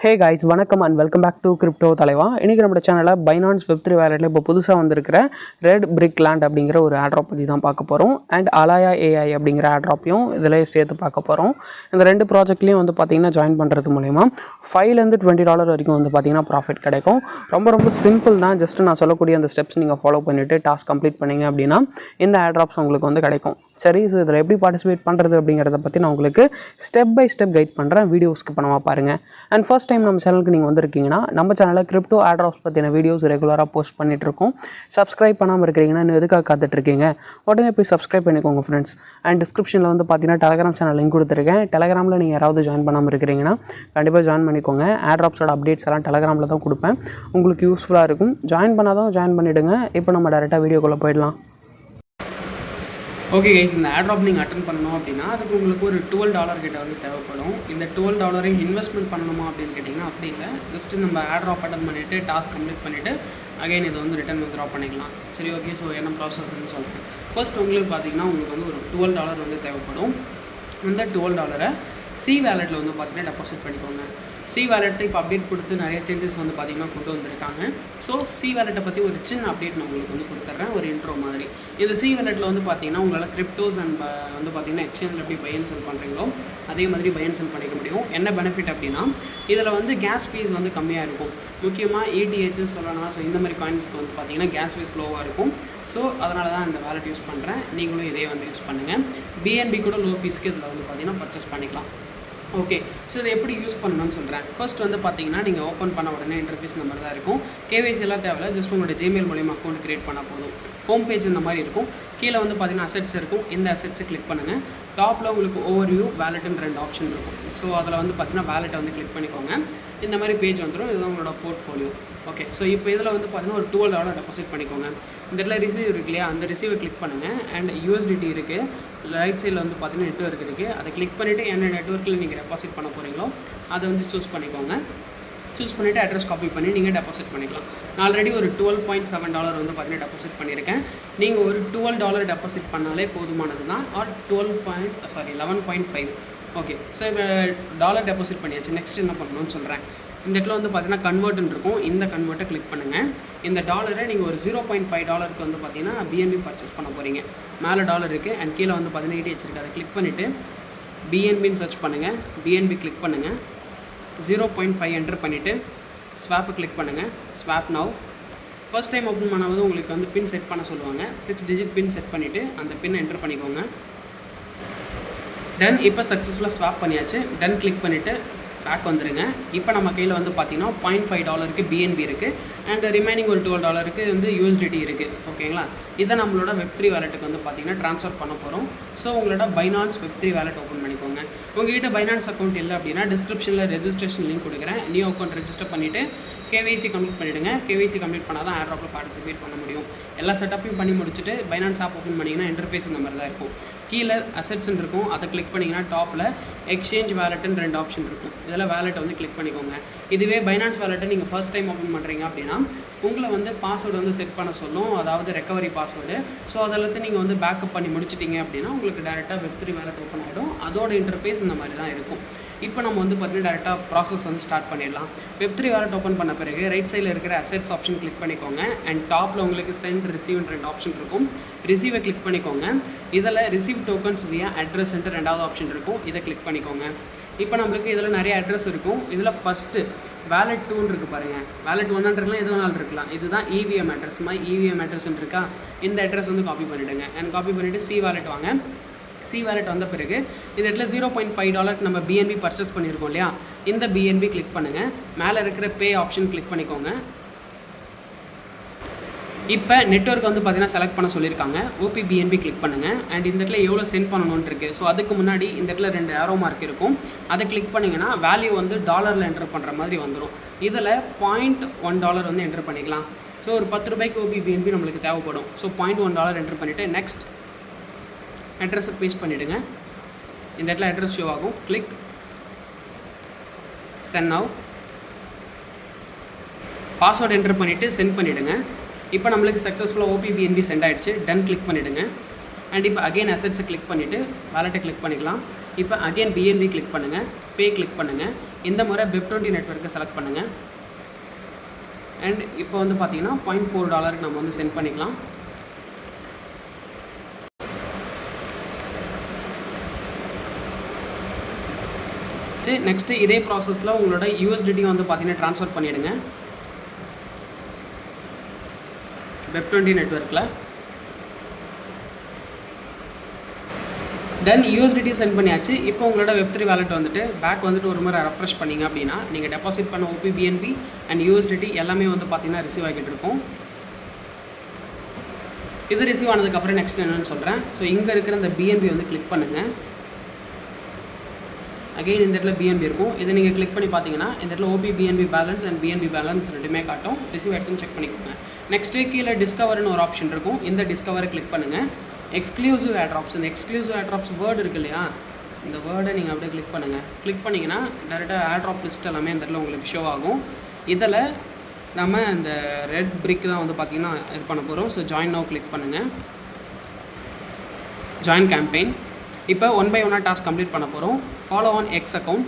Hey guys, வணக்கம் and welcome back to Crypto Thalaiva. இன்னைக்கு நம்ம சேனல்ல Binance Web3 வாலெட்ல இப்போ புதுசா வந்திருக்கிற Redbrick அப்படிங்கிற ஒரு airdrop பத்தி தான் பார்க்க போறோம் and Alaya AI அப்படிங்கிற airdropையும் இதல சேர்த்து பார்க்க போறோம். இந்த ரெண்டு ப்ராஜெக்ட்லயும் வந்து பாத்தீங்கன்னா ஜாயின் பண்றது மூலமா 5 ல இருந்து $20 வரைக்கும் வந்து பாத்தீங்கன்னா profit கிடைக்கும். ரொம்ப சிம்பிள் தான். ஜஸ்ட் நான் சொல்லக்கூடிய அந்த ஸ்டெப்ஸ் நீங்க ஃபாலோ பண்ணிட்டு டாஸ்க் கம்ப்ளீட் பண்ணீங்க அப்படினா இந்த airdrops உங்களுக்கு வந்து கிடைக்கும். சரி, ஸோ இதில் எப்படி பார்ட்டிசிபேட் பண்ணுறது அப்படிங்கிறத பற்றி நான் உங்களுக்கு ஸ்டெப் பை ஸ்டெப் கைட் பண்ணுறேன். வீடியோஸ்க்கு பண்ணாமல் பாருங்கள். அண்ட் ஃபர்ஸ்ட் டைம் நம்ம சேனலுக்கு நீங்கள் வந்திருக்கீங்கன்னா நம்ம சேனலில் கிரிப்டோ ஏர்ட்ராப்ஸ் பற்றின வீடியோஸ் ரெகுலராக போஸ்ட் பண்ணிகிட்ருக்கோம். சப்ஸ்கிரைப் பண்ணாமல் இருக்கிறீங்கன்னா இன்னும் எதுக்காக காத்துட்ருக்கீங்க, உடனே போய் சப்ஸ்கிரைப் பண்ணிக்கோங்க ஃப்ரெண்ட்ஸ். அண்ட் டிஸ்கிரிப்ஷனில் வந்து பார்த்தீங்கன்னா டெலகிராம் சேனல் லிங்க் கொடுத்துருக்கேன். டெலகிராமில் நீங்கள் யாராவது ஜாயின் பண்ணாமல் இருக்கிறீங்கன்னா கண்டிப்பாக ஜாயின் பண்ணிக்கோங்க. ஏர்ட்ராப்ஸோட அப்டேட்ஸ் எல்லாம் டெலகிராமில் தான் கொடுப்பேன். உங்களுக்கு யூஸ்ஃபுல்லாக இருக்கும். ஜாயின் பண்ணாதான் ஜாயின் பண்ணிவிடுங்க. இப்போ நம்ம டேரெக்டாக வீடியோக்குள்ளே போயிடலாம். ஓகே கைஸ், இந்த ஏர்ட்ராப் நீங்கள் அட்டன் பண்ணணும் அப்படின்னா அதுக்கு உங்களுக்கு ஒரு $12 கிட்ட வந்து தேவைப்படும். இந்த $12 இன்வெஸ்ட்மெண்ட் பண்ணணுமா அப்படின்னு கேட்டிங்கன்னா அப்படி இல்லை. ஜஸ்ட்டு நம்ம ஏர்ட்ராப் அட்டன் பண்ணிவிட்டு டாஸ்க் கம்ப்ளீட் பண்ணிவிட்டு அகைன் இதை வந்து ரிட்டன் வித்ட்ரா பண்ணிக்கலாம். சரி, ஓகே. ஸோ என்ன ப்ராசஸ்ன்னு சொல்கிறேன். ஃபர்ஸ்ட் உங்களுக்கு பார்த்தீங்கன்னா உங்களுக்கு வந்து ஒரு $12 வந்து தேவைப்படும். அந்த $12 சி வேலெட்டில் வந்து பார்த்தீங்கன்னா டெபாசிட் பண்ணிக்கோங்க. சி வேலெட்டை இப்போ அப்டேட் கொடுத்து நிறைய சேஞ்சஸ் வந்து பார்த்திங்கன்னா கொண்டு வந்திருக்காங்க. ஸோ சி வேலெட்டை பற்றி ஒரு சின்ன அப்டேட் நான் உங்களுக்கு வந்து கொடுத்துட்றேன், ஒரு இன்ட்ரோ மாதிரி. இந்த சி வேலெட்டில் வந்து பார்த்திங்கன்னா உங்களால் கிரிப்டோஸ் அண்ட் வந்து பார்த்திங்கன்னா எக்ஸ்சேஞ்சில் எப்படி பை அண்ட் செல் பண்ணுறீங்களோ அதே மாதிரி பை அண்ட் செல் பண்ணிக்க முடியும். என்ன பெனிஃபிட் அப்படின்னா இதில் வந்து கேஸ் ஃபீஸ் வந்து கம்மியாக இருக்கும். முக்கியமாக ETHs சொல்லலாம். ஸோ இந்த மாதிரி காயின்ஸ்க்கு வந்து பார்த்திங்கன்னா கேஸ் ஃபீஸ் லோவாக இருக்கும். ஸோ அதனால தான் இந்த வேலெட் யூஸ் பண்ணுறேன். நீங்களும் இதே வந்து யூஸ் பண்ணுங்கள். BNB கூட லோ ஃபீஸ்க்கு இதில் வந்து பார்த்திங்கன்னா பர்ச்சேஸ் பண்ணிக்கலாம். ஓகே, ஸோ இதை எப்படி யூஸ் பண்ணணும்னு சொல்கிறேன். ஃபர்ஸ்ட் வந்து பார்த்தீங்கன்னா நீங்கள் ஓப்பன் பண்ண உடனே இன்டர்ஃபேஸ் நம்பர் தான் இருக்கும். KYC எல்லாம் தேவையில்ல. ஜஸ்ட் உங்களோட ஜிமெயில் மூலியமாக அக்கௌண்ட் க்ரியேட் பண்ணால் போதும். ஹோம் பேஜ் இந்த மாதிரி இருக்கும். கீழே வந்து பார்த்தீங்கன்னா அசெட்ஸ் இருக்கும். இந்த அசெட்ஸை கிளிக் பண்ணுங்கள். டாப்பில் உங்களுக்கு ஓவர்வியூ, வேலெட்டுன்னு 2 ஆப்ஷன் இருக்கும். ஸோ அதில் வந்து பார்த்தீங்கன்னா வேலெட்டை வந்து கிளிக் பண்ணிக்கோங்க. இந்த மாதிரி பேஜ் வந்துடும். இதுதான் உங்களோட போர்ட்ஃபோலியோ. ஓகே, ஸோ இப்போ இதில் வந்து பார்த்தீங்கன்னா ஒரு $12 டெபாசிட் பண்ணிக்கோங்க. இந்த இடத்துல ரிசீவ் இருக்கு இல்லையா, அந்த ரிசீவை கிளிக் பண்ணுங்கள். அண்ட் USDT இருக்குது. ரைட் சைடில் வந்து பார்த்தீங்கன்னா நெட்வொர்க் இருக்குது. அதை கிளிக் பண்ணிவிட்டு என்ன நெட்வொர்க்கில் நீங்கள் டெபாசிட் பண்ண போகிறீங்களோ அதை வந்து சூஸ் பண்ணிக்கோங்க. சூஸ் பண்ணிவிட்டு அட்ரஸ் காப்பி பண்ணி நீங்கள் டெபாசிட் பண்ணிக்கலாம். நான் ஆல்ரெடி ஒரு $12.7 வந்து பார்த்தீங்கன்னா டெபாசிட் பண்ணியிருக்கேன். நீங்கள் ஒரு $12 டெபாசிட் பண்ணாலே போதுமானது தான். ஆர் 11.5. ஓகே, ஸோ இப்போ டாலர் டெபாசிட் பண்ணியாச்சு. நெக்ஸ்ட் என்ன பண்ணணும்னு சொல்கிறேன். இந்த இடத்துல வந்து பார்த்தீங்கன்னா கன்வெர்ட்னு இருக்கும். இந்த கன்வெர்ட்டை கிளிக் பண்ணுங்கள். இந்த டாலரை நீங்கள் ஒரு $0.5 வந்து பார்த்தீங்கன்னா BNB பர்ச்சேஸ் பண்ண போகிறீங்க. மேலே டாலர் இருக்குது அண்ட் கீழே வந்து 18 வச்சுருக்கு. அதை கிளிக் பண்ணிவிட்டு BNBன்னு சர்ச் பண்ணுங்கள். BNB கிளிக் பண்ணுங்கள். 0.5 என்டர் பண்ணிவிட்டு ஸ்வாப்பை கிளிக் பண்ணுங்கள். Swap now. First time open பண்ணும்போது உங்களுக்கு வந்து பின் செட் பண்ண சொல்லுவாங்க. 6 டிஜிட் பின் செட் பண்ணிவிட்டு அந்த பின்னை என்டர் பண்ணிக்கோங்க. டன். இப்போ சக்ஸஸ்ஃபுல்லாக ஸ்வாப் பண்ணியாச்சு. டன் கிளிக் பண்ணிவிட்டு பேக் வந்துடுங்க. இப்போ நம்ம கையில் வந்து பார்த்தீங்கன்னா $0.5 BNB இருக்குது அண்ட் ரிமைனிங் ஒரு $12 வந்து USDT இருக்குது. ஓகேங்களா, இதை நம்மளோட Web3 வேலெட்டுக்கு வந்து பார்த்தீங்கன்னா ட்ரான்ஸ்ஃபர் பண்ண போகிறோம். ஸோ உங்களோட Binance Web3 வேலெட் ஓப்பன் பண்ணிக்கோங்க. உங்கள்கிட்ட Binance அக்கௌண்ட் இல்லை அப்படின்னா டிஸ்கிரிப்ஷனில் ரெஜிஸ்ட்ரேஷன் லிங்க் கொடுக்குறேன். நியூ அக்கௌண்ட் ரெஜிஸ்டர் பண்ணிவிட்டு KYC கம்ப்ளீட் பண்ணிவிடுங்க. KYC கம்ப்ளீட் பண்ணால் தான் ஏர்ட்ராப்பில் பார்ட்டிசிபேட் பண்ண முடியும். எல்லா செட்டப்பையும் பண்ணி முடிச்சுட்டு Binance ஆப் ஓப்பன் பண்ணிங்கன்னா இன்டர்ஃபேஸ் இந்த மாதிரி தான் இருக்கும். கீழே அசெட்ஸ்ன்னு இருக்கும். அதை கிளிக் பண்ணிங்கன்னா டாப்பில் எக்ஸ்சேஞ்ச் வேலெட்டுன்னு 2 ஆப்ஷன் இருக்கும். இதில் வேலெட்டை வந்து கிளிக் பண்ணிக்கோங்க. இதுவே Binance வேலெட்டை நீங்கள் ஃபர்ஸ்ட் டைம் ஓப்பன் பண்ணுறீங்க அப்படின்னா உங்களை வந்து பாஸ்வேர்டு வந்து செட் பண்ண சொல்லும், அதாவது ரெக்கவரி பாஸ்வேர்டு. ஸோ அதெல்லாத்தையும் நீங்கள் வந்து பேக்கப் பண்ணி முடிச்சிட்டிங்க அப்படின்னா உங்களுக்கு டேரெக்டாக Web3 வேலெட் ஓப்பன் ஆகிடும். அதோட இன்டர்ஃபேஸ் இந்த மாதிரி தான் இருக்கும். இப்போ நம்ம வந்து பார்த்தீங்கன்னா டேரெக்டாக ப்ராசஸ் வந்து ஸ்டார்ட் பண்ணிடலாம். Web3 வேலெட் ஓப்பன் பண்ண பிறகு ரைட் சைடில் இருக்கிற அசெட்ஸ் ஆப்ஷன் கிளிக் பண்ணிக்கோங்க. அண்ட் டாப்பில் உங்களுக்கு சென்ட் ரிசீவ்னு 2 ஆப்ஷன் இருக்கும். ரிசீவை கிளிக் பண்ணிக்கோங்க. இதில் ரிசீவ் டோக்கன்ஸ் வியா அட்ரஸ் 2வது ஆப்ஷன் இருக்கும். இதை கிளிக் பண்ணிக்கோங்க. இப்போ நம்மளுக்கு இதில் நிறைய அட்ரஸ் இருக்கும். இதில் ஃபஸ்ட்டு வேலெட் 2ன்னு இருக்குது பாருங்கள். வேலெட் 1 எது வேணாலும் இருக்கலாம். இதுதான் EVM அட்ரஸ். EVM அட்ரஸ்ன்னு இருக்கா, இந்த அட்ரஸ் வந்து காப்பி பண்ணிவிடுங்க. அண்ட் காப்பி பண்ணிவிட்டு சி வேலெட் வாங்க. சி வேலெட் வந்த பிறகு இந்த இடத்துல $0.5 நம்ம BNB பர்ச்சேஸ் பண்ணியிருக்கோம் இல்லையா, இந்த BNB கிளிக் பண்ணுங்கள். மேலே இருக்கிற பே ஆப்ஷன் கிளிக் பண்ணிக்கோங்க. இப்போ நெட்வொர்க் வந்து பார்த்தீங்கன்னா செலக்ட் பண்ண சொல்லியிருக்காங்க. OPBNB கிளிக் பண்ணுங்கள். அண்ட் இந்த இடத்துல எவ்வளோ சென்ட் பண்ணணும்னு இருக்குது. ஸோ அதுக்கு முன்னாடி இந்த இடத்துல 2 ஏரோ மார்க் இருக்கும். அதை கிளிக் பண்ணிங்கன்னா வேல்யூ வந்து டாலரில் என்டர் பண்ணுற மாதிரி வந்துடும். இதில் $0.1 வந்து என்டர் பண்ணிக்கலாம். ஸோ ஒரு $10 OPBNB நம்மளுக்கு தேவைப்படும். ஸோ $0.1 என்டர் பண்ணிவிட்டு நெக்ஸ்ட் அட்ரஸை பேஸ்ட் பண்ணிவிடுங்க. இந்த இடத்துல அட்ரஸ் ஷோ ஆகும். Click send now. Password enter பண்ணிவிட்டு சென்ட் பண்ணிவிடுங்க. இப்போ நம்மளுக்கு சக்ஸஸ்ஃபுல்லாக OPBNB சென்ட் ஆகிடுச்சு. டன் கிளிக் பண்ணிவிடுங்க. அண்ட் இப்போ அகெயின் அசெட்ஸை கிளிக் பண்ணிவிட்டு வேலெட்டை கிளிக் பண்ணிக்கலாம். இப்போ அகெயின் BNB கிளிக் பண்ணுங்கள். பே கிளிக் பண்ணுங்கள். இந்த முறை Web3 நெட்வொர்க்கை செலக்ட் பண்ணுங்கள். அண்ட் இப்போ வந்து பார்த்தீங்கன்னா $0.4 நம்ம வந்து சென்ட் பண்ணிக்கலாம். நெக்ஸ்ட்டு இதே ப்ராசஸில் உங்களோட USDT வந்து பார்த்தீங்கன்னா ட்ரான்ஸ்ஃபர் பண்ணிவிடுங்க Web3 நெட்வொர்க்கில். தென் USDT சென்ட் பண்ணியாச்சு. இப்போ உங்களோட Web3 வாலெட் வந்துட்டு பேக் வந்துட்டு ஒரு முறை ரெஃப்ரெஷ் பண்ணிங்க அப்படின்னா நீங்கள் டெபாசிட் பண்ண OP BNB அண்ட் USDT எல்லாமே வந்து பார்த்தீங்கன்னா ரிசீவ் ஆகிட்டு இருக்கும். இது ரிசீவ் ஆனதுக்கப்புறம் நெக்ஸ்ட் என்னென்னு சொல்கிறேன். ஸோ இங்கே இருக்கிற இந்த BNB வந்து கிளிக் பண்ணுங்கள். அகெயின் இந்த இடத்துல BNB இருக்கும். இதை நீங்கள் கிளிக் பண்ணி பார்த்தீங்கன்னா இந்த இடத்துல OP BNB balance and BNB balance ரெண்டுமே காட்டும். ரிசீவ் எடுத்துன்னு செக் பண்ணிக்கோங்க. நெக்ஸ்ட்டு கீழே டிஸ்கவர்னு ஒரு ஆப்ஷன் இருக்கும். இந்த டிஸ்கவரை கிளிக் பண்ணுங்கள். எக்ஸ்க்ளூசிவ் ஏர்ட்ராப்ஸ், இந்த எக்ஸ்க்ளூசிவ் ஏர்ட்ராப்ஸ் வேர்டு இருக்குது இல்லையா, இந்த வேர்டை நீங்கள் அப்படியே கிளிக் பண்ணுங்கள். கிளிக் பண்ணிங்கன்னா டேரெக்டாக ஏர்ட்ராப் லிஸ்ட் எல்லாமே இந்த இடத்துல உங்களுக்கு ஷோ ஆகும். இதில் நம்ம இந்த Redbrick தான் வந்து பார்த்திங்கன்னா இது பண்ண போகிறோம். ஸோ ஜாயின் நவ் கிளிக் பண்ணுங்கள். Join campaign. இப்போ 1 by 1 டாஸ்க் கம்ப்ளீட் பண்ண போகிறோம். Follow on X account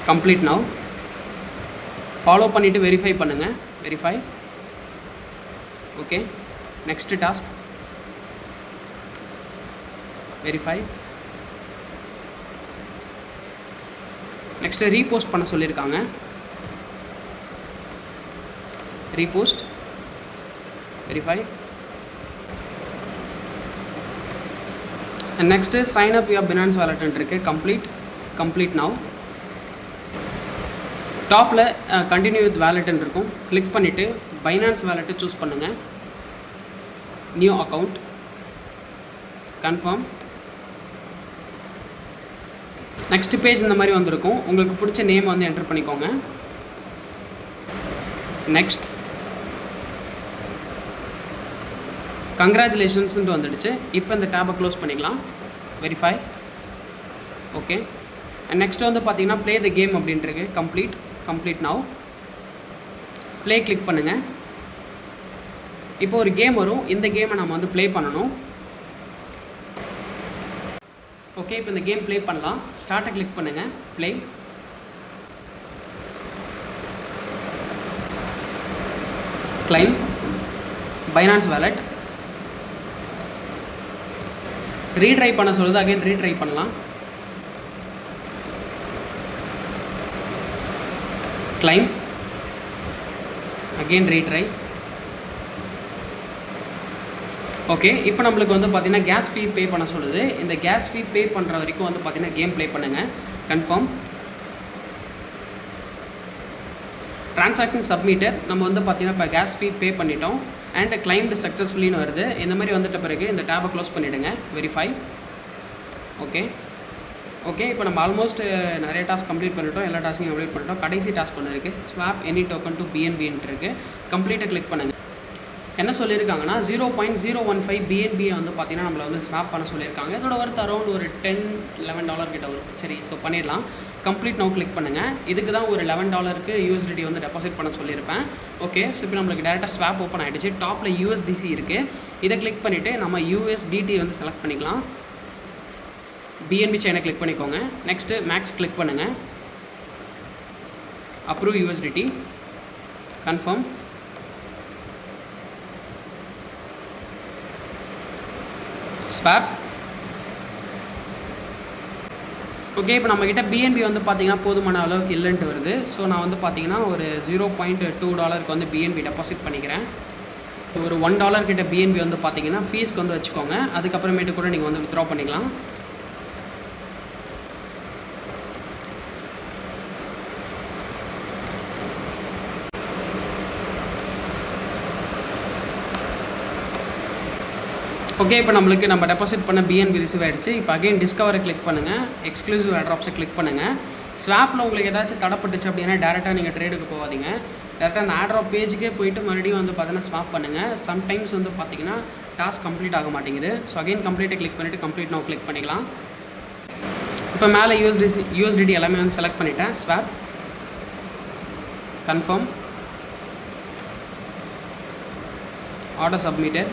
complete now. Follow பண்ணிவிட்டு வெரிஃபை பண்ணுங்கள். Verify. Okay. Next task verify. Next repost பண்ண சொல்லியிருக்காங்க. Repost. Verify. And next sign up your Binance வாலெட்னு இருக்குது. Complete now. டாப்பில் கண்டினியூ வித் வேலெட்னு இருக்கும். கிளிக் பண்ணிவிட்டு Binance வாலெட்டை சூஸ் பண்ணுங்கள். New account. Confirm. Next page இந்த மாதிரி வந்திருக்கும். உங்களுக்கு பிடிச்ச நேம் வந்து என்டர் பண்ணிக்கோங்க. நெக்ஸ்ட். கங்க்ராச்சுலேஷன்ஸ்ன்ட்டு வந்துடுச்சு. இப்போ இந்த டேபை க்ளோஸ் பண்ணிக்கலாம். வெரிஃபை. ஓகே. அண்ட் நெக்ஸ்ட் வந்து பார்த்தீங்கன்னா ப்ளே த கேம் அப்படின்ட்டு கம்ப்ளீட் நவ். ப்ளே கிளிக் பண்ணுங்கள். இப்போ ஒரு கேம் வரும். இந்த கேமை நம்ம வந்து ப்ளே பண்ணணும். ஓகே. இப்போ இந்த கேம் ப்ளே பண்ணலாம். ஸ்டார்ட்டை கிளிக் பண்ணுங்கள். Play. Claim Binance wallet. Retry பண்ண சொல்லுது. அகைன் ரீட்ரை பண்ணலாம். கிளைம். Again retry. ஓகே. இப்போ நம்மளுக்கு வந்து பார்த்தீங்கன்னா கேஸ் ஃபீ பே பண்ண சொல்லுது. இந்த கேஸ் ஃபீ பே பண்ணுற வரைக்கும் வந்து பார்த்தீங்கன்னா கேம் ப்ளே பண்ணுங்கள். கன்ஃபார்ம். Transaction submitted. நம்ம வந்து பார்த்தீங்கன்னா இப்போ கேஸ் ஃபீ பே பண்ணிட்டோம். அண்ட் கிளைம்டு சக்ஸஸ்ஃபுல்லின்னு வருது. இந்த மாதிரி வந்துட்ட பிறகு இந்த டேபை க்ளோஸ் பண்ணிவிடுங்க. வெரிஃபை. ஓகே. இப்போ நம்ம ஆல்மோஸ்ட் நிறைய டாஸ்க் கம்ப்ளீட் பண்ணிட்டோம். எல்லா டாஸ்க்கையும் கம்ப்ளீட் பண்ணிட்டோம். கடைசி டாஸ்க் ஒன்று இருக்குது. ஸ்வாப் எனி டோக்கன் டு BNBன்ட்டு இருக்குது. கம்ப்ளீட்டை கிளிக் பண்ணுங்கள். என்ன சொல்லியிருக்காங்கன்னா 0.015 BNB வந்து பார்த்தீங்கன்னா நம்மளை வந்து ஸ்வாப் பண்ண சொல்லியிருக்காங்க. இதோட ஒர்த் அரௌண்ட் ஒரு $10-11 கிட்ட வரும். சரி, ஸோ பண்ணிடலாம். கம்ப்ளீட் நவ் கிளிக் பண்ணுங்கள். இதுக்கு தான் ஒரு $11 USDT வந்து டெபாசிட் பண்ண சொல்லியிருப்பேன். ஓகே. ஸோ இப்போ நம்மளுக்கு டேரெக்டாக ஸ்வாப் ஓப்பன் ஆகிடுச்சு. டாப்பில் USDC இருக்குது. இதை கிளிக் பண்ணிவிட்டு நம்ம USDT வந்து செலக்ட் பண்ணிக்கலாம். BNB செயினை கிளிக் பண்ணிக்கோங்க. நெக்ஸ்ட்டு மேக்ஸ் கிளிக் பண்ணுங்கள். Approve USDT. Confirm. Swap. Okay. இப்போ நம்மக்கிட்ட BNB வந்து பார்த்தீங்கன்னா போதுமான அளவுக்கு இல்லைன்ட்டு வருது. ஸோ நான் வந்து பார்த்தீங்கன்னா ஒரு $0.2 வந்து BNB டெபாசிட் பண்ணிக்கிறேன். ஒரு $1 கிட்ட BNB வந்து பார்த்தீங்கன்னா ஃபீஸ்க்கு வந்து வச்சுக்கோங்க. அதுக்கப்புறமேட்டு கூட நீங்கள் வந்து வித்ட்ரா பண்ணிக்கலாம். ஓகே. இப்போ நம்மளுக்கு நம்ம டெபாசிட் பண்ண BNB ரிசீவ் ஆகிடுச்சு. இப்போ அகைன் டிஸ்கவரை கிளிக் பண்ணுங்கள். எக்ஸ்க்ளூசிவ் ஏர்ட்ராப்ஸை கிளிக் பண்ணுங்கள். ஸ்வாப்பில் உங்களுக்கு ஏதாச்சும் தடப்பட்டுச்சு அப்படின்னா டேரெக்டாக நீங்கள் ட்ரேடுக்கு போகாதீங்க. டேரெக்டாக அந்த ஏர்ட்ராப் பேஜுக்கே போயிட்டு மறுபடியும் வந்து பார்த்தீங்கன்னா ஸ்வாப் பண்ணுங்கள். சம்டைம்ஸ் வந்து பார்த்தீங்கன்னா டாஸ்க் கம்ப்ளீட் ஆக மாட்டேங்குது. ஸோ அகைன் கம்ப்ளீட்டை கிளிக் பண்ணிவிட்டு கம்ப்ளீட் நவ் கிளிக் பண்ணிக்கலாம். இப்போ மேலே USDT எல்லாமே வந்து செலக்ட் பண்ணிவிட்டேன். Swap. Confirm. Order submitted.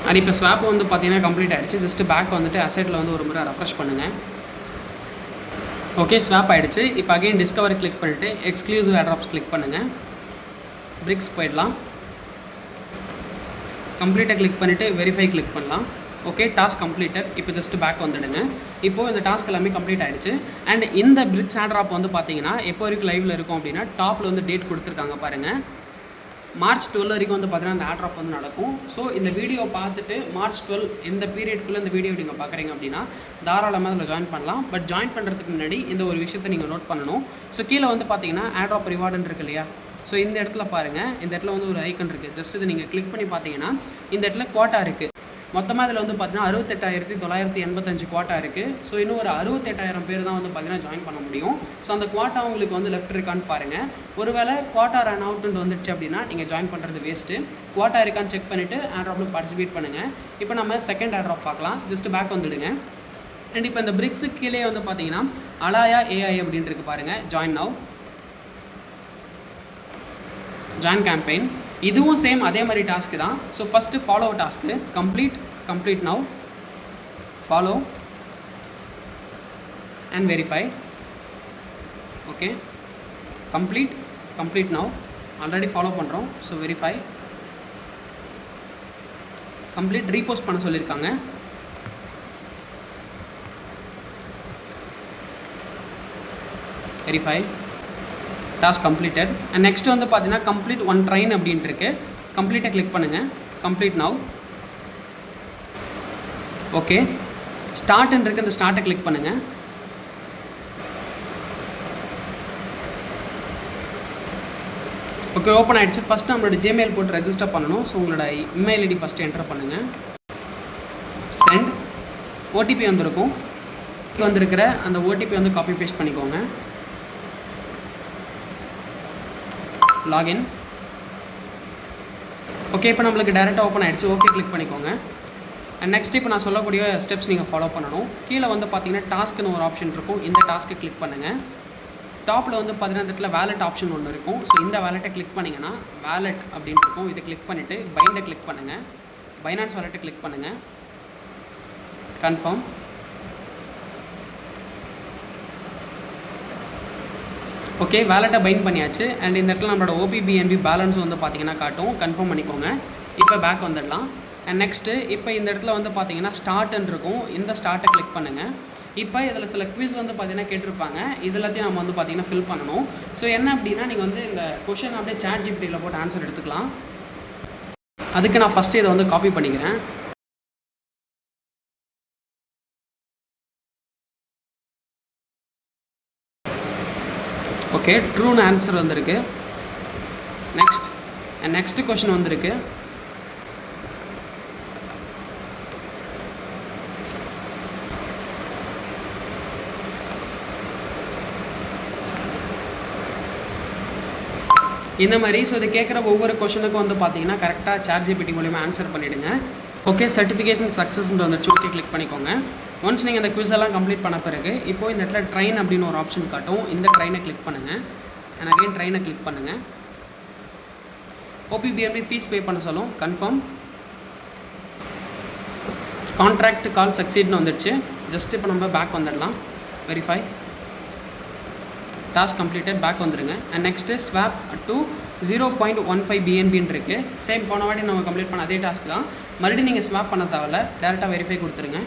And இப்போ ஸ்வாப் வந்து பார்த்தீங்கன்னா கம்ப்ளீட் ஆகிடுச்சு. ஜஸ்ட்டு பேக் வந்துட்டு அசெட்டில் வந்து ஒரு முறை ரெஃப்ரெஷ் பண்ணுங்கள். ஓகே, ஸ்வாப் ஆகிடுச்சு. இப்போ அகைன் டிஸ்கவர் கிளிக் பண்ணிவிட்டு எக்ஸ்க்ளூசிவ் ஏர்ட்ராப்ஸ் கிளிக் பண்ணுங்கள். பிரிக்ஸ் போயிடலாம். கம்ப்ளீட்டாக கிளிக் பண்ணிவிட்டு வெரிஃபை கிளிக் பண்ணலாம். Okay, task completed. இப்போ ஜஸ்ட் பேக் வந்துடுங்க. இப்போது இந்த டாஸ்க் எல்லாமே கம்ப்ளீட் ஆகிடுச்சு. அண்ட் இந்த பிரிக்ஸ் ஏர்ட்ராப் வந்து பார்த்தீங்கன்னா எப்போ வரைக்கும் லைவில் இருக்கும் அப்படின்னா டாப்பில் வந்து டேட் கொடுத்துருக்காங்க பாருங்கள். மார்ச் 12 வரைக்கும் வந்து பார்த்தீங்கன்னா அந்த ஏர்ட்ராப் வந்து நடக்கும். ஸோ இந்த வீடியோ பார்த்துட்டு மார்ச் 12 இந்த பீரியட்குள்ளே இந்த வீடியோ நீங்கள் பார்க்குறீங்க அப்படின்னா தாராளமாக அதில் ஜாயின் பண்ணலாம். பட் ஜாயின் பண்ணுறதுக்கு முன்னாடி இந்த ஒரு விஷயத்தை நீங்கள் நோட் பண்ணணும். ஸோ கீழே வந்து பார்த்தீங்கன்னா ஏர்ட்ராப் ரிவார்டுன்னு இருக்கு இல்லையா? ஸோ இந்த இடத்துல பாருங்கள், இந்த இடத்துல வந்து ஒரு ஐக்கன் இருக்குது. ஜஸ்ட் இதை நீங்கள் கிளிக் பண்ணி பார்த்தீங்கன்னா இந்த இடத்துல குவாட்டா இருக்குது. மொத்தமாக இதில் வந்து பார்த்தீங்கன்னா 68,985 குவாட்டா இருக்குது. ஸோ இன்னும் ஒரு 68,000 பேர் தான் வந்து பார்த்தீங்கன்னா ஜாயின் பண்ண முடியும். ஸோ அந்த குவாட்டா உங்களுக்கு வந்து லெஃப்ட் இருக்கான்னு பாருங்கள். ஒருவேளை குவாட்டா ரன் அவுட்டுன்னு வந்துடுச்சு அப்படின்னா நீங்கள் ஜாயின் பண்ணுறது வேஸ்ட்டு. குவாட்டா இருக்கான்னு செக் பண்ணிவிட்டு ஏர்ட்ராப்பில் பார்ட்டிசிபேட் பண்ணுங்கள். இப்போ நம்ம செகண்ட் ஏர்ட்ராப் பார்க்கலாம். ஜஸ்ட் பேக் வந்துடுங்க. அண்ட் இப்போ இந்த பிரிக்ஸுக்கு கீழே வந்து பார்த்தீங்கன்னா அலாயா AI அப்படின்ட்டு இருக்கு பாருங்கள். Join now, join campaign. இதுவும் சேம் அதே மாதிரி டாஸ்க்கு தான். So first follow task complete now, follow and verify. Okay, complete now. Already follow பண்ணுறோம். So verify, complete. ரீபோஸ்ட் பண்ண சொல்லியிருக்காங்க. Verify, task completed. And next வந்து பார்த்தீங்கன்னா கம்ப்ளீட் ஒன் ட்ரெயின் அப்படின்ட்டு இருக்கு. கம்ப்ளீட்டாக கிளிக் பண்ணுங்கள். Complete now. ஓகே, ஸ்டார்ட்ன்னு இருக்கு. இந்த ஸ்டார்ட்டை கிளிக் பண்ணுங்கள். ஓகே, ஓப்பன் ஆகிடுச்சு. ஃபஸ்ட்டு நம்மளோட ஜிமெயில் போட்டு ரெஜிஸ்டர் பண்ணணும். ஸோ உங்களோட இமெயில் ஐடி ஃபஸ்ட்டு என்டர் பண்ணுங்கள். சென்ட். ஓடிபி வந்திருக்கும். வந்திருக்கிற அந்த ஓடிபி வந்து காப்பி பேஸ்ட் பண்ணிக்கோங்க. லாகின். ஓகே, இப்போ நம்மளுக்கு டேரெக்டாக ஓப்பன் ஆகிடுச்சு. ஓகே கிளிக் பண்ணிக்கோங்க. அண்ட் நெக்ஸ்ட் இப்போ நான் சொல்லக்கூடிய ஸ்டெப்ஸ் நீங்கள் ஃபாலோ பண்ணணும். கீழே வந்து பார்த்தீங்கன்னா டாஸ்க்குன்னு ஒரு ஆப்ஷன் இருக்கும். இந்த டாஸ்க்கை கிளிக் பண்ணுங்கள். டாப்பில் வந்து பார்த்தீங்கன்னா இந்த இடத்துல வேலெட் ஆப்ஷன் ஒன்று இருக்கும். ஸோ இந்த வேலெட்டை கிளிக் பண்ணிங்கன்னா வேலெட் அப்படின்ட்டு இருக்கும். இதை கிளிக் பண்ணிவிட்டு பைண்டை கிளிக் பண்ணுங்கள். பைனான்ஸ் வேலெட்டை கிளிக் பண்ணுங்கள். கன்ஃபார்ம். ஓகே, வேலெட்டை பைண்ட் பண்ணியாச்சு. அண்ட் இந்த இடத்துல நம்மளோட OPBNB பேலன்ஸ் வந்து பார்த்தீங்கன்னா காட்டும். கன்ஃபார்ம் பண்ணிக்கோங்க. இப்போ பேக் வந்துடலாம். அண்ட் நெக்ஸ்ட்டு இப்போ இந்த இடத்துல வந்து பார்த்தீங்கன்னா ஸ்டார்ட்ன்னு இருக்கும். இந்த ஸ்டார்ட்டை கிளிக் பண்ணுங்கள். இப்போ இதில் சில குவிஸ் வந்து பார்த்தீங்கன்னா கேட்டிருப்பாங்க. இது எல்லாத்தையும் நம்ம வந்து பார்த்தீங்கன்னா ஃபில் பண்ணணும். ஸோ என்ன அப்படின்னா நீங்கள் வந்து இந்த கொஷின் அப்படியே ChatGPTயில் போட்டு ஆன்சர் எடுத்துக்கலாம். அதுக்கு நான் ஃபஸ்ட்டு இதை வந்து காப்பி பண்ணிக்கிறேன். ஓகே, ட்ரூன்னு ஆன்சர் வந்திருக்கு. நெக்ஸ்ட் கொஷின் வந்திருக்கு. இந்த மாதிரி ஸோ இது கேட்குற ஒவ்வொரு கொஷனுக்கும் வந்து பார்த்தீங்கன்னா கரெக்டாக ChatGPT மூலிமா ஆன்சர் பண்ணிவிடுங்க. ஓகே, சர்டிஃபிகேஷன் சக்ஸஸ்ன்னு வந்துச்சு. ஓகே கிளிக் பண்ணிக்கோங்க. ஒன்ஸ் நீங்கள் இந்த குவிஸ் எல்லாம் கம்ப்ளீட் பண்ண பிறகு இப்போது இந்த இடத்துல ட்ரெயின் அப்படின்னு ஒரு ஆப்ஷன் காட்டும். இந்த ட்ரெயினை கிளிக் பண்ணுங்கள். அண்ட் அகைன் ட்ரெயினை கிளிக் பண்ணுங்கள். OPBNB ஃபீஸ் பே பண்ண சொல்லும். கன்ஃபார்ம். கான்ட்ராக்ட் கால் சக்சீட்னு வந்துடுச்சு. ஜஸ்ட் இப்போ நம்ம பேக் வந்துடலாம். Verify, task completed. பேக் வந்துடுங்க. அண்ட் நெக்ஸ்ட்டு ஸ்வாப் டு 0.15 BNBன்னு இருக்குது. சேம் போன வாட்டி நம்ம கம்ப்ளீட் பண்ண அதே டாஸ்க் தான். மறுபடியும் நீங்கள் ஸ்வாப் பண்ண தேவையில்ல, டேரெக்டாக வெரிஃபை கொடுத்துருங்க.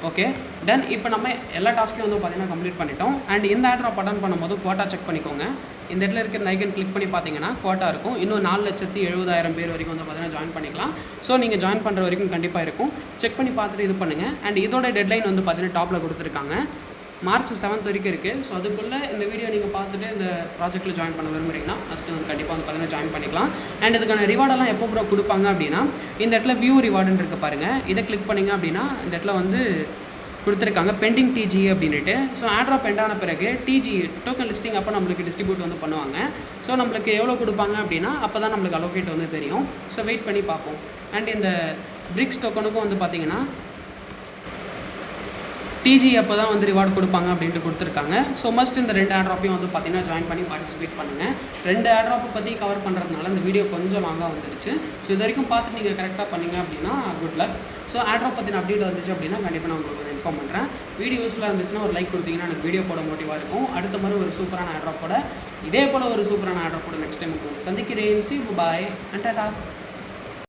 Okay done. இப்போ நம்ம எல்லா டாஸ்க்கையும் வந்து பார்த்தீங்கன்னா கம்ப்ளீட் பண்ணிட்டோம். அண்ட் இந்த ஏர்ட்ராப் அட்டன் பண்ணும்போது குவாட்டா செக் பண்ணிக்கோங்க. இந்த இடத்துல இருக்கிற ஐக்கன் கிளிக் பண்ணி பார்த்தீங்கன்னா குவாட்டா இருக்கும். இன்னும் 4,70,000 பேர் வரைக்கும் வந்து பார்த்தீங்கன்னா ஜாயின் பண்ணிக்கலாம். ஸோ நீங்கள் ஜாயின் பண்ணுற வரைக்கும் கண்டிப்பாக இருக்கும். செக் பண்ணி பார்த்துட்டு இது பண்ணுங்கள். அண்ட் இதோட டெட்லைன் வந்து பார்த்தீங்கன்னா டாப்பில் கொடுத்துருக்காங்க. மார்ச் 7 வரைக்கும் இருக்குது. ஸோ அதுக்குள்ளே இந்த வீடியோ நீங்கள் பார்த்துட்டு இந்த ப்ராஜெக்ட்டில் ஜாயின் பண்ண விரும்புகிறீங்கன்னா ஃபஸ்ட்டு வந்து கண்டிப்பாக வந்து பார்த்தீங்கன்னா ஜாயின் பண்ணிக்கலாம். அண்ட் இதுக்கான ரிவார்டெல்லாம் எப்போ ப்ரோ கொடுப்பாங்க அப்படின்னா இந்த இடத்துல வியூ ரிவார்டுன்னு இருக்குது பாருங்கள். இதை கிளிக் பண்ணிங்க அப்படின்னா இந்த இடத்துல வந்து கொடுத்துருக்காங்க பெண்டிங் TG அப்படின்ட்டு. ஸோ ஏர்ட்ராப் பெண்ட் ஆன பிறகு TG டோக்கன் லிஸ்டிங் அப்போ நம்மளுக்கு டிஸ்ட்ரிபியூட் வந்து பண்ணுவாங்க. ஸோ நம்மளுக்கு எவ்வளோ கொடுப்பாங்க அப்படின்னா அப்போ தான் நம்மளுக்கு அலோகேட் வந்து தெரியும். ஸோ வெயிட் பண்ணி பார்ப்போம். அண்ட் இந்த பிரிக்ஸ் டோக்கனுக்கும் வந்து பார்த்தீங்கன்னா TG அப்போ தான் வந்து ரிவார்டு கொடுப்பாங்க அப்படின்ட்டு கொடுத்துருக்காங்க. ஸோ மஸ்ட் இந்த 2 ஏர்ட்ராப்பையும் வந்து பார்த்தீங்கன்னா ஜாயின் பண்ணி பார்ட்டிசிபேட் பண்ணுங்கள். 2 ஏர்ட்ராப்பை பற்றி கவர் பண்ணுறதுனால இந்த வீடியோ கொஞ்சம் லாங்காக வந்துடுச்சு. ஸோ இது வரைக்கும் பார்த்து நீங்கள் கரெக்டாக பண்ணிங்க அப்படின்னா குட் லக். ஸோ ஏர்ட்ராப் பற்றின அப்டேட் வந்துச்சு அப்படின்னா கண்டிப்பாக நான் உங்களுக்கு இன்ஃபார்ம் பண்ணுறேன். வீடியோ யூஸ்ஃபுல்லாக இருந்துச்சுன்னா ஒரு லைக் கொடுத்தீங்கன்னா எனக்கு வீடியோ போட மோட்டிவாக இருக்கும். அடுத்த மாதிரி ஒரு சூப்பரான ஏர்ட்ராப்போட இதே போல் ஒரு சூப்பரான ஏர்ட்ராப்போட நெக்ஸ்ட் டைம் உங்களுக்கு சந்திக்கிறேன். See you, bye and ta-ta.